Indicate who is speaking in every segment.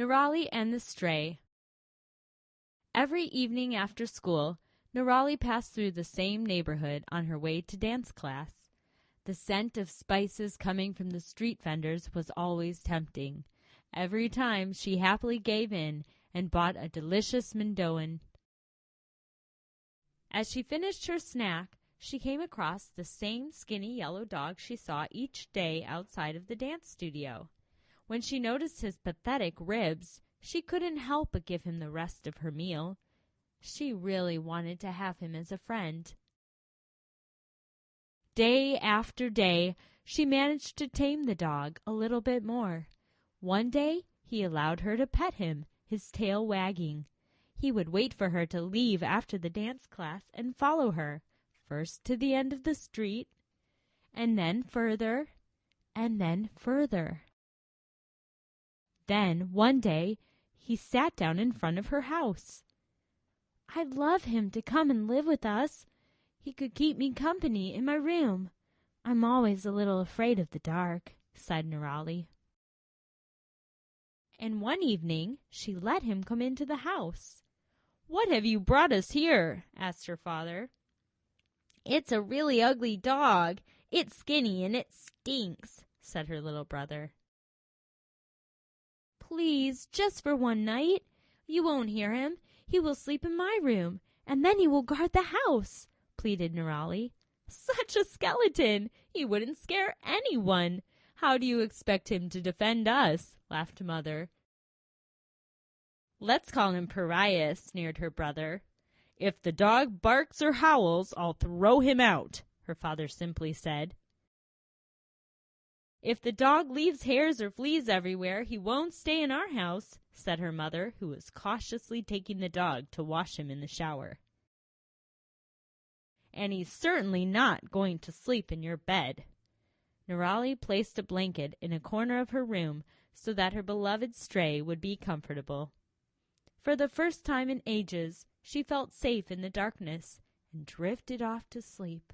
Speaker 1: Nirali and the Stray. Every evening after school, Nirali passed through the same neighborhood on her way to dance class. The scent of spices coming from the street vendors was always tempting. Every time she happily gave in and bought a delicious Mendoan. As she finished her snack, she came across the same skinny yellow dog she saw each day outside of the dance studio. When she noticed his pathetic ribs, she couldn't help but give him the rest of her meal. She really wanted to have him as a friend. Day after day, she managed to tame the dog a little bit more. One day, he allowed her to pet him, his tail wagging. He would wait for her to leave after the dance class and follow her, first to the end of the street, and then further, and then further. Then, one day, he sat down in front of her house. "I'd love him to come and live with us. He could keep me company in my room. I'm always a little afraid of the dark," sighed Nirali. And one evening, she let him come into the house. "What have you brought us here?" asked her father. "It's a really ugly dog. It's skinny and it stinks," said her little brother. "Please, just for one night. You won't hear him. He will sleep in my room, and then he will guard the house," pleaded Nirali. "Such a skeleton! He wouldn't scare anyone. How do you expect him to defend us?" laughed Mother. "Let's call him Pariah," sneered her brother. "If the dog barks or howls, I'll throw him out," her father simply said. "If the dog leaves hairs or fleas everywhere, he won't stay in our house," said her mother, who was cautiously taking the dog to wash him in the shower. "And he's certainly not going to sleep in your bed." Nirali placed a blanket in a corner of her room so that her beloved Stray would be comfortable. For the first time in ages, she felt safe in the darkness and drifted off to sleep.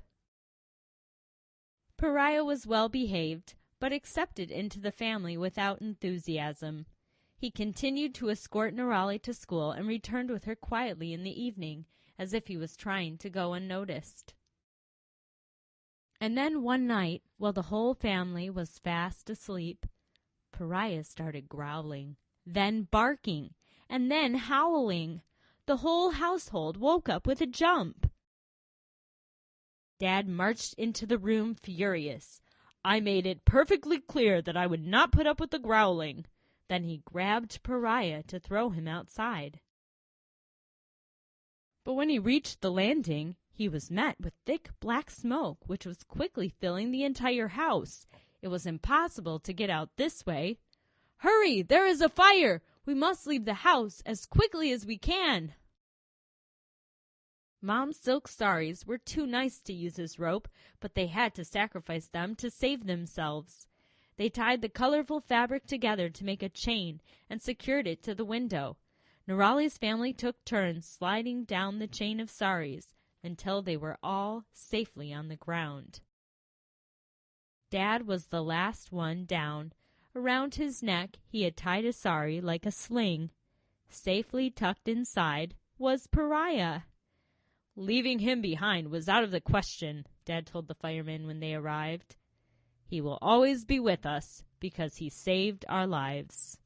Speaker 1: Pariah was well behaved, but accepted into the family without enthusiasm. He continued to escort Nirali to school and returned with her quietly in the evening, as if he was trying to go unnoticed. And then one night, while the whole family was fast asleep, Pariah started growling, then barking, and then howling. The whole household woke up with a jump. Dad marched into the room furious. "I made it perfectly clear that I would not put up with the growling." Then he grabbed Pariah to throw him outside. But when he reached the landing, he was met with thick black smoke, which was quickly filling the entire house. It was impossible to get out this way. "Hurry! There is a fire! We must leave the house as quickly as we can." Mom's silk saris were too nice to use as rope, but they had to sacrifice them to save themselves. They tied the colorful fabric together to make a chain and secured it to the window. Nirali's family took turns sliding down the chain of saris until they were all safely on the ground. Dad was the last one down. Around his neck he had tied a sari like a sling. Safely tucked inside was Pariah. "Leaving him behind was out of the question," Dad told the firemen when they arrived. "He will always be with us because he saved our lives."